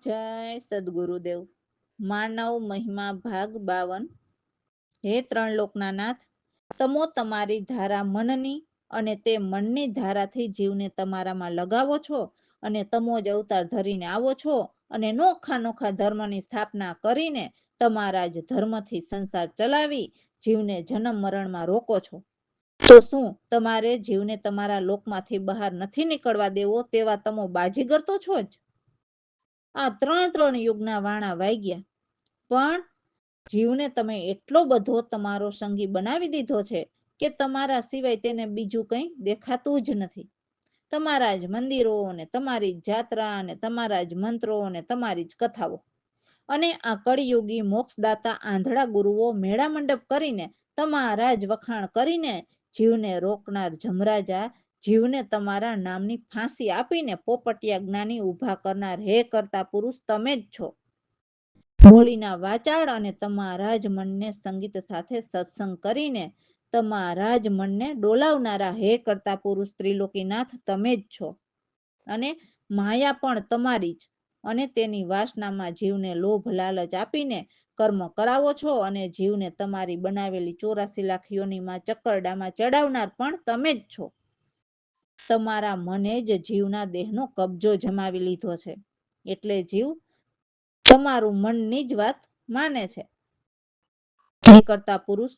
જય સદગુરુદેવ. માનવ મહિમા ભાગ 52. હે ત્રણ લોકના નાથ, તમો તમારી ધારા મનની અને તે મનની ધારાથી જીવને તમારામાં લગાવો છો અને તમો જ અવતાર ધરીને આવો છો અને નોખા નોખા ધર્મની સ્થાપના કરીને તમારા જ ધર્મથી સંસાર ચલાવી જીવને જન્મ મરણમાં રોકો છો. તો શું તમારે જીવને તમારા લોકમાંથી બહાર નથી નીકળવા દેવો તેવા તમો બાજીગર તો છો જ. આ ત્રણ યુગના વાણા વાગ્યા, પણ જીવને તમે એટલો બધો તમારો સંગી બનાવી દીધો છે કે તમારા સિવાય તેને બીજું કંઈ દેખાતું જ નથી. તમારા જ મંદિરો ને તમારી જ જાત્રા ને તમારા જ મંત્રો ને તમારી જ કથાઓ અને આ કળિયુગી મોક્ષદાતા આંધળા ગુરુઓ મેળા મંડપ કરીને તમારા જ વખાણ કરીને જીવને રોકનાર જમરાજા, જીવને તમારા નામની ફાંસી આપીને પોપટિયા જ્ઞાની ઊભા કરનાર હે કરતા પુરુષ તમે જ છો. બોલીના વાચાળ અને તમારા જ મનને સંગીત સાથે સત્સંગ કરીને તમારા જ મનને ડોલાવનારા હે કરતા પુરુષ ત્રિલોકીનાથ તમે જ છો. અને માયા પણ તમારી જ, અને તેની વાસનામાં જીવને લોભ લાલચ આપીને કર્મ કરાવો છો અને જીવને તમારી બનાવેલી 84 લાખ યોનીમાં ચક્કરડામાં ચડાવનાર પણ તમે જ છો. તમારા મને જ જીવના દેહનો કબજો જમાવી લીધો છે, એટલે જીવ તમારું મનની જ વાત માને છે. હે કરતા પુરુષ,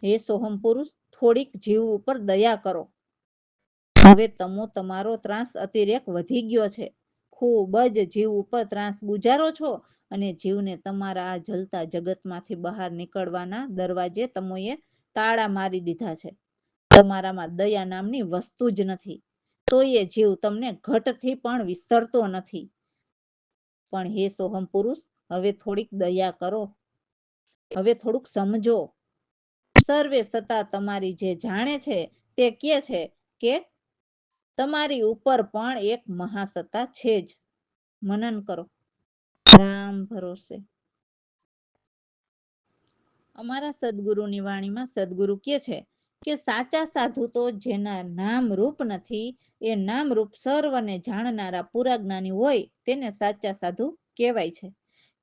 હે સોહમ પુરુષ, થોડીક જીવ ઉપર દયા કરો. હવે તમો તમારો ત્રાસ અતિરેક વધી ગયો છે. ખૂબ જ જીવ ઉપર ત્રાસ ગુજારો છો અને જીવને તમારા આ જલતા જગતમાંથી બહાર નીકળવાના દરવાજે તમોએ તાળા મારી દીધા છે. તમારામાં દયા નામની વસ્તુ જ નથી, તો એ જીવ તમને ઘટથી પણ વિસ્તરતો નથી. પણ હે સોહમ પુરુષ, હવે થોડીક દયા કરો, હવે થોડુંક સમજો. સર્વે સત્તા તમારી જે જાણે છે તે કહે છે કે તમારી ઉપર પણ એક મહાસત્તા છે જ. મનન કરો. રામ ભરોસે. અમારા સદગુરુની વાણીમાં સદગુરુ કહે છે કે સાચા સાધુ તો જેના નામ રૂપ નથી, એ નામ રૂપ સર્વને જાણનારા પૂરા જ્ઞાની હોય તેને સાચા સાધુ કહેવાય છે.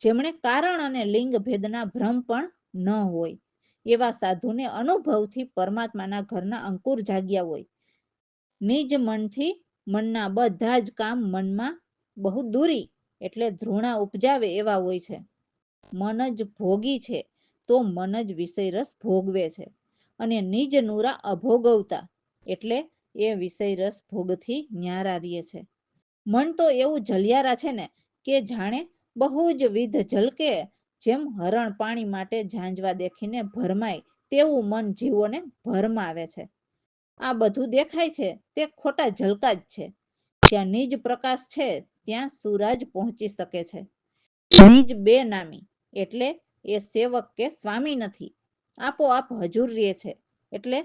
જેમણે કારણ અને લિંગ ભેદના ભ્રમ પણ ન હોય એવા સાધુને અનુભવથી પરમાત્માના ઘરના અંકુર જાગ્યા હોય. નિજ મનથી મનના બધા જ કામ મનમાં બહુ દૂરી એટલે ધૃણા ઉપજાવે એવા હોય છે. મન જ ભોગી છે તો મન જ વિષય રસ ભોગવે છે, અને નિજ નુરા અભોગવતા એટલે એ વિષય રસ ભોગથી ન્યારા રહીએ છે. મન તો એવું જલિયારા છે ને કે જાણે બહુ જ વિધ ઝલકે, જેમ હરણ પાણી માટે ઝાંઝવા દેખીને ભરમાય તેવું મન જીવોને ભરમાવે છે. આ બધું દેખાય છે તે ખોટા ઝલકા જ છે. જ્યાં નિજ પ્રકાશ છે ત્યાં સૂરજ પહોંચી શકે છે. નિજ બે નામી એટલે એ સેવક કે સ્વામી નથી, આપોઆપ હજુર રહે છે. એટલે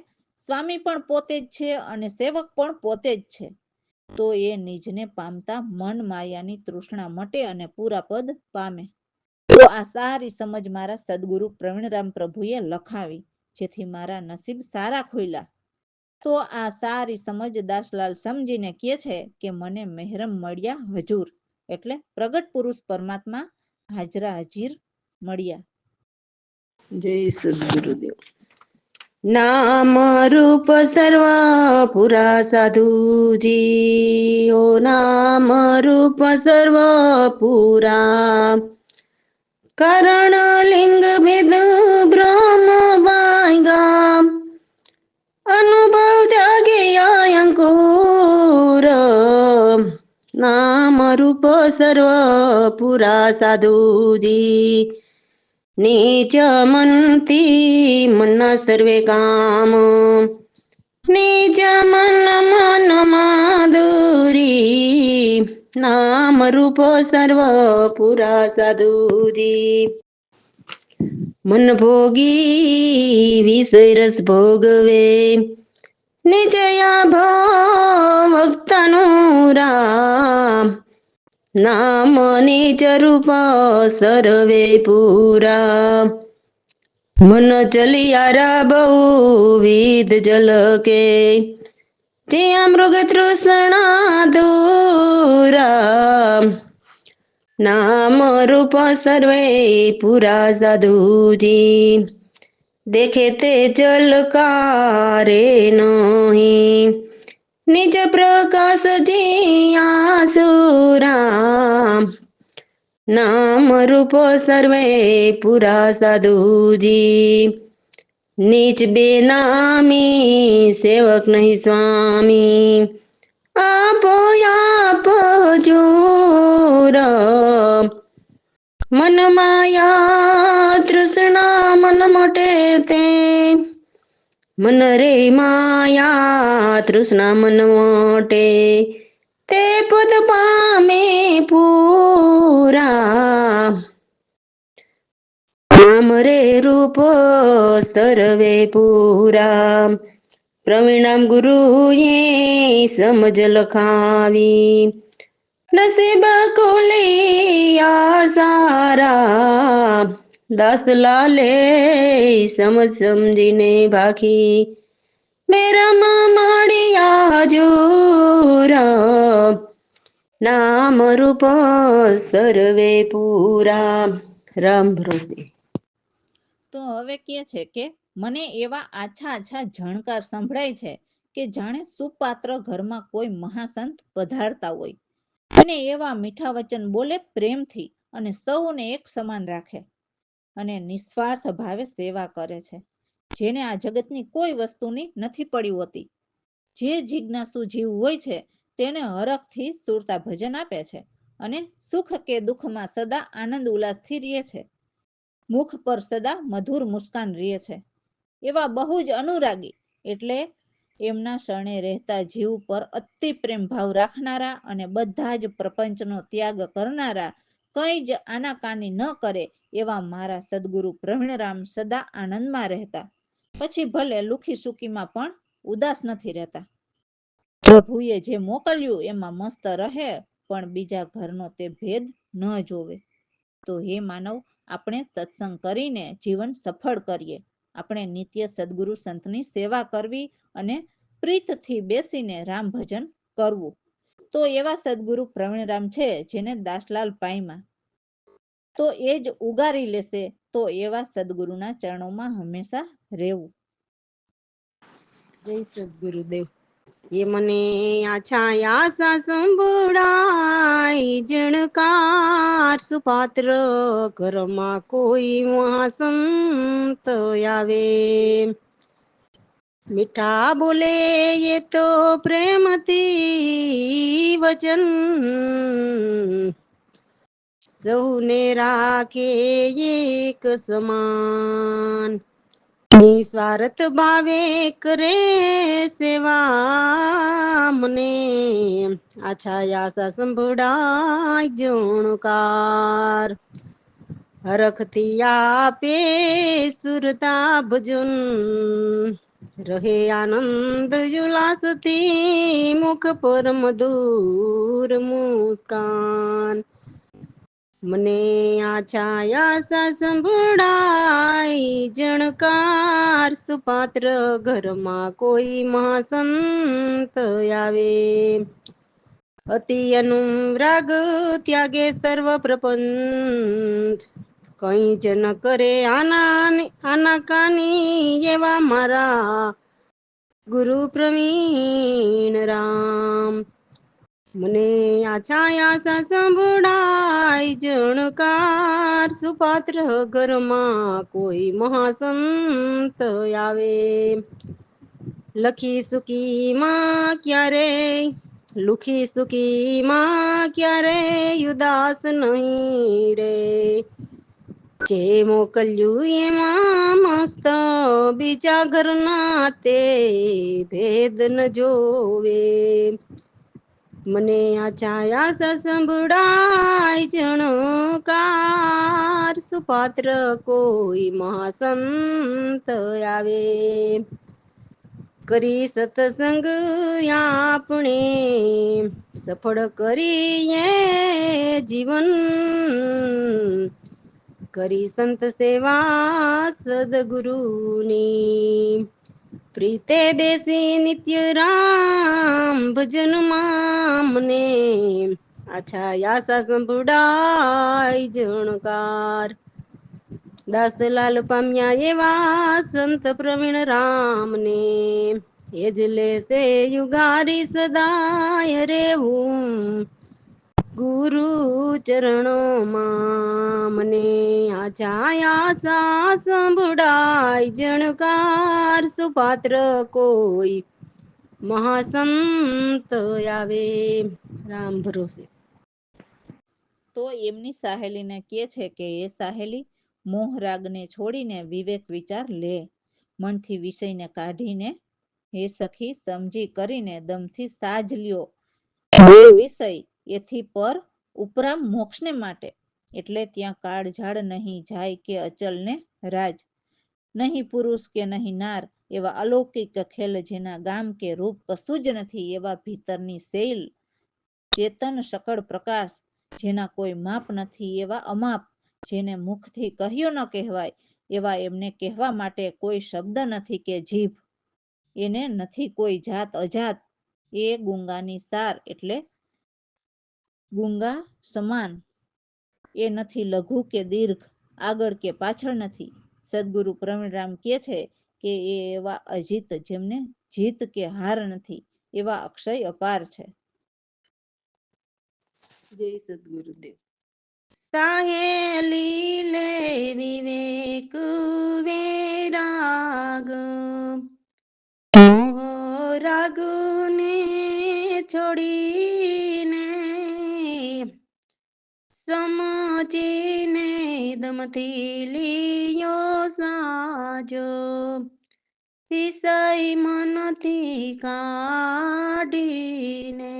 સ્વામી પણ પોતે જ છે અને સેવક પણ પોતે જ છે. તો એ નિજને પામતા મન માયાની તૃષ્ણા મટે અને પૂરા પદ પામે. તો આ સારી સમજ મારા સદગુરુ પ્રવીણરામ પ્રભુએ લખાવી, જેથી મારા નસીબ સારા ખુલ્યા. તો આ સારી સમજ દાસલાલ સમજીને કહે છે કે મને મહેરમ મળ્યા હજુર, એટલે પ્રગટ પુરુષ પરમાત્મા હાજરા હાજીર મળ્યા. જય સદગુરુદેવ. નામ રૂપ સર્વ પુરા સાધુજી, ઓ નામ રૂપ સર્વ પુરા, કારણ લિંગ ભેદ બ્રહ્મ વાયગા, અનુભવ જાગ્યા અંકુર, નામ રૂપ સર્વ પુરા સાધુજી, નીચ મનથી મનના સર્વે કામ, નિજ મન મનમાં દૂરી, નામ રૂપ સર્વ પુરા સાધુજી, મન ભોગી વિષય રસ ભોગવે, નિજયા ભાવ ભક્તનું રામ, નામ નિજ રૂપ સર્વે પુરા, મન ચલિયારા બહુવિધ જલકે, જ્યાં મૃગ તૃષ્ણા દૂરા, નામ રૂપ સર્વે પુરા સાધુજી દેખે તે જલકારે નહીં નિજ પ્રકાશ જીયા સુરા નામ રૂપ સર્વે પુરા સાધુજી નીચ બેનામી સેવક નહીં સ્વામી આપો આપો જોર મન માયા તૃષ્ણા મન મોટે તે મન રે માયા તૃષ્ણા મન મોટે તે પદ પામે પૂરા નામ રે રૂપ સર્વે પૂરા પ્રવીણામ ગુરુએ સમજ લખાવી નસીબ કોલિયા સારા દાસલાલે સમજ સમજીને ભાખી મેરામાં મળ્યા જોર નામ રૂપ સર્વે પૂરા રામ ભરોસે. તો હવે કહે છે કે મને એવા આછા આછા ઝણકાર સંભળાય છે કે જાણે સુપાત્ર ઘરમાં કોઈ મહાસંત પધારતા હોય અને એવા મીઠા વચન બોલે પ્રેમથી અને સૌને એક સમાન રાખે અને નિસ્વાર્થ ભાવે સેવા કરે છે જેને આ જગતની કોઈ વસ્તુની નથી પડી હોતી જે જિજ્ઞાસુ જીવ હોય છે તેને હરખથી સુરતા ભજન આપે છે અને સુખ કે દુઃખમાં સદા આનંદ ઉલ્લાસથી રહે છે મુખ પર સદા મધુર મુસ્કાન રહે છે એવા બહુ જ અનુરાગી એટલે એમના શરણે રહેતા જીવ પર અતિ પ્રેમ ભાવ રાખનારા અને બધા જ પ્રપંચનો ત્યાગ કરનારા કંઈ જ આનાકાની ન કરે એવા મારા સદગુરુ પ્રવીણરામ સદા આનંદમાં રહેતા પછી ભલે લુખી સુખીમાં પણ ઉદાસ નથી રહેતા પ્રભુએ જે મોકલ્યું એમાં મસ્ત રહે પણ બીજા ઘરનો તે ભેદ ન જોવે તો હે માનવ આપણે સત્સંગ કરીને જીવન સફળ કરીએ આપણે નિત્ય સદગુરુ સંતની સેવા કરવી અને પ્રીતથી બેસીને રામ ભજન કરવું તો એવા સદગુરુ પ્રવીણરામ છે જેને દાસલાલ પાયમાં તો એ જ ઉગારી લેશે તો એવા સદગુરુના ચરણોમાં હંમેશા રહેવું. જય સદગુરુદેવ. એ મને આછા આશા સંભળાય જણકાર સુપાત્ર ઘરમાં કોઈ મહાસંત આવે મીઠા બોલે એ તો પ્રેમથી વચન સૌને રાખે એક સમાન નિસ્વાર્થ ભાવે કરે સેવા મને આછા આશા સંભળાય જણકાર હરખથી આપે સુરતા ભજન રહે આનંદ ઉલ્લાસથી મુખ પર મધુર મુસ્કાન મને આછા આશા સંભળાય જણકાર સુપાત્ર ઘરમાં કોઈ મહાસંત આવે અતિ અનુરાગ ત્યાગે સર્વ પ્રપંચ કઈ જ ન કરે આનાકાની એવા મારા ગુરુ પ્રવીણ રામ મને આછા આશા સંભળાય જણકાર સુપાત્ર ઘરમાં કોઈ મહાસંત આવે લખી સુકીમાં ક્યારે લુખી સુકીમાં ક્યારે ઉદાસ નહીં રે જે મોકલ્યું એમાં મસ્ત બીજા ઘરના તે ભેદ ન જોવે મને આછા આશા સંભળાય જણકાર સુપાત્ર કોઈ મહાસંત આવે કરી સત્સંગ આપણે સફળ કરીએ જીવન કરી સંત સેવા સદગુરુની પ્રીતે બેસી નિત્ય રામ ભજનમાં મને આછા યાસા સંભળાય જણકાર દાસલાલ પામ્યા એવા સંત પ્રવીણ રામને એ જ લેશે યુગારી સદાય રેવું ગુરુ ચરણોમાં મને આછાયા સંભળાય જણકાર સુપાત્ર કોઈ મહાસંત આવે રામ ભરોસે. તો એમની સાહેલીને કહે છે કે એ સાહેલી મોહ રાગને છોડીને વિવેક વિચાર લે, મનથી વિષયને કાઢીને હે સખી સમજી કરીને દમથી સાજ લ્યો વિષય એથી પર ઉપરામ મોક્ષને માટે. એટલે ત્યાં કાળઝાળ નહીં જાય કે અચલ ને રાજ, નહીં પુરુષ કે નહીં નાર એવા અલૌકિક ખેલ જેના ગામ કે રૂપ કશું જ નથી એવા ભીતરની શૈલ ચેતન સકળ પ્રકાશ જેના કોઈ માપ નથી એવા અમાપ જેને મુખથી કહ્યો ન કહેવાય એવા એમને કહેવા માટે કોઈ શબ્દ નથી કે જીભ એને નથી કોઈ જાત અજાત એ ગુંગાની સાર એટલે ગુંગા સમાન એ નથી લઘુ કે દીર્ઘ આગળ કે પાછળ નથી. સદગુરુ પ્રવીણરામ કહે છે કે એ એવા અજીત જેમને જીત કે હાર નથી એવા અક્ષય અપાર છે. જય સદગુરુદેવ. સાહેલી લે વિવેક વેરાગ રાગ ને છોડીને સમજીને દમથી લિયો સાજો વિષય મનથી કાઢીને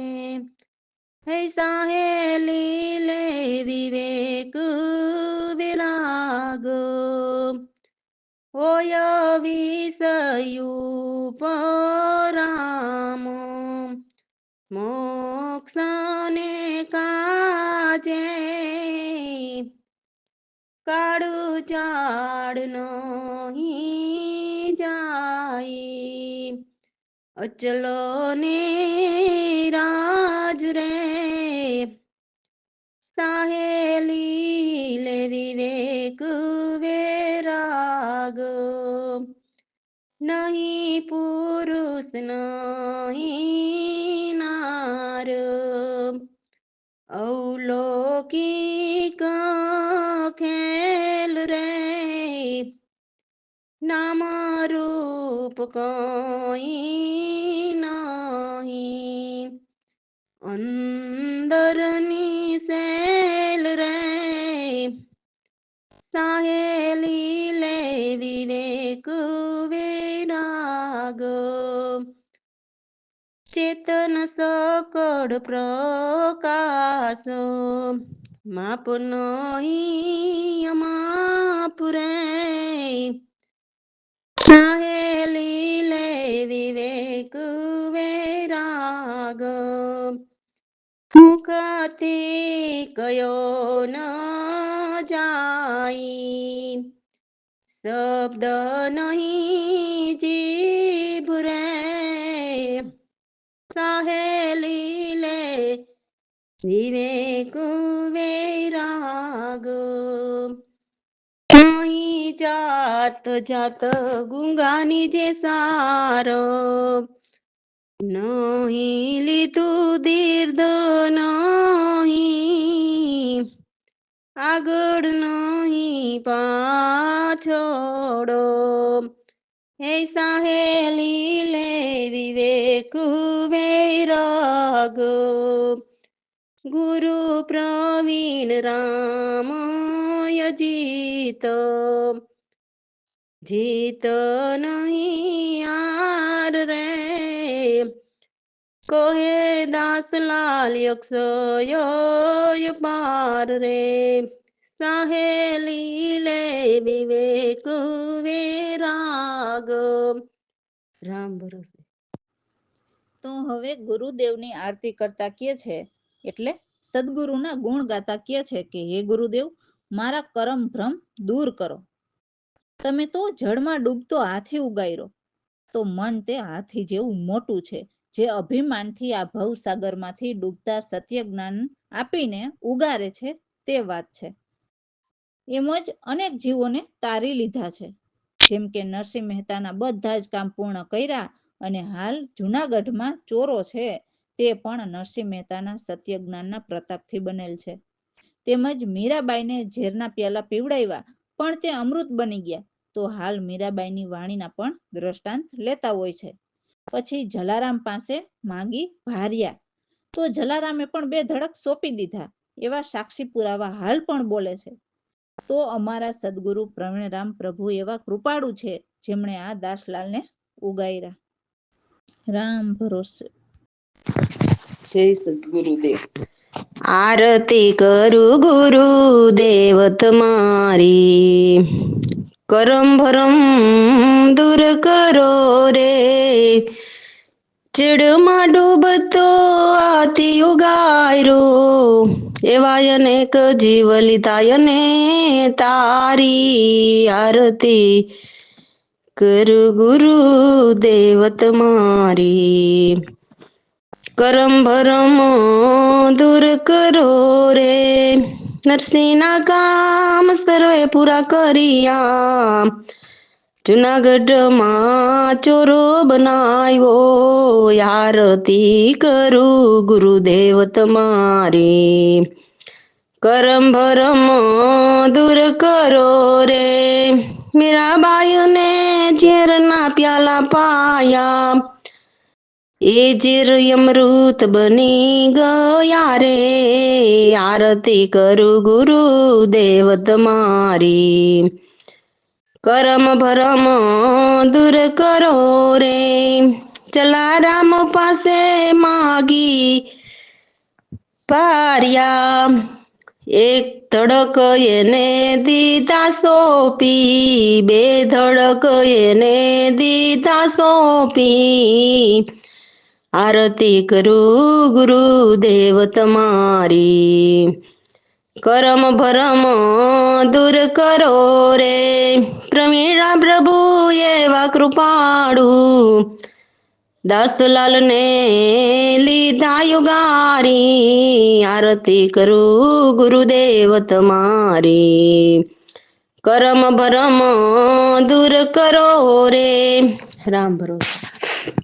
હે સાહેલી લે વિવેક વિરાગ હોય વિષયું પરામો મોક્ષને કાજે કાળું ચાડ નહીં જાય અચલો ને રાજ રે સાહેલી લે વિવેક વેરાગ નહીં પુરુષ નહીં નાર અવલૌકિક ખેલ રે નામ રૂપ કોઈ નહીં અંદરની સેલ રે સાહેલી લે વિવેક વિરાગ ચેતન સકળ પ્રકાશ માપ નહીં અમાપ રે સાહેલી લે વિવેક વેરાગ મુખથી કયો ન જાય શબ્દ નહીં જીભ રે સાહેલી લે વિવેક વૈરાગ નહીં જાત જાત ગુંગાની જે સાર નહીં લીધું દીર્ઘ નહીં આગળ નહીં પાછળ હે સાહેલી લે વિવેક વૈરાગ ગુરુ પ્રવીણ રામય જીત જીત નહીં યાર રે કહે દાસલાલ યક્ષય પાર રે સાહેલી લે વિવેક વેરાગ રામ ભરોસે. તો હવે ગુરુદેવની આરતી કરતા કહે છે એટલે સદગુરુના ગુણ ગાતા કહે છે કે હે ગુરુદેવ મારા કરમ ભ્રમ દૂર કરો. તમે તો જળમાં ડૂબતો હાથી ઉગાયરો તો મન તે હાથી જેવું મોટું છે જે અભિમાનથી આ ભવસાગરમાંથી ડૂબતા સત્ય જ્ઞાન આપીને ઉગારે છે તે વાત છે. એમ જ અનેક જીવોને તારી લીધા છે. જેમ કે નરસિંહ મહેતાના બધા જ કામ પૂર્ણ કર્યા અને હાલ જૂનાગઢમાં ચોરો છે તે પણ નરસિંહ મહેતાના સત્ય જ્ઞાનના પ્રતાપથી બનેલ છે. તેમજ મીરાબાઈને ઝેરના પ્યાલા પીવડાવ્યા પણ તે અમૃત બની ગયા, તો હાલ મીરાબાઈની વાણીના પણ દ્રષ્ટાંત લેતા હોય છે. પછી જલારામ પાસે માંગી ભાર્યા, તો જલારામે પણ 2 ધડક સોંપી દીધા, એવા સાક્ષી પુરાવા હાલ પણ બોલે છે. તો અમારા સદગુરુ પ્રવીણરામ પ્રભુ એવા કૃપાળુ છે, જેમણે આ દાસલાલને ઉગાર્યા. રામ ભરોસે. જય સદગુરુદેવ. આરતી કરું ગુરુદેવ તમારી, કરમ ભરમ દૂર કરો રે, ચીડમાં ડૂબતો આથી ઉગાયરો, એવા અનેક જીવ લીધા અને તારી આરતી કરું ગુરુદેવ તમારી, કરમ ભરમ દૂર કરો રે, નરસિંહના કામ સર્વે પૂરા કર્યા, જુનાગઢમાં ચોરો બનાવ્યો, આરતી કરું ગુરુદેવ તમારી, કરમ ભરમ દૂર કરો રે, મીરાબાઈને ઝેરના પ્યાલા પાયા, એ ઝેર અમૃત બની ગયા રે, આરતી કરું ગુરુદેવ તમારી, કરમ ભરમ દૂર કરો રે, જલારામ પાસે માગી પાર્યા, એક ધડક એને દીધા સોંપી, 2 ધડક એને દીધા સોંપી, આરતી કરું ગુરુદેવ તમારી, કરમ ભરમ દૂર કરો રે, પ્રવીણા પ્રભુ એવા કૃપાળુ, દાસલાલને લીધા યુગારી, આરતી કરું ગુરુદેવ તમારી, કરમ ભરમ દૂર કરો રે. રામ ભરોસે.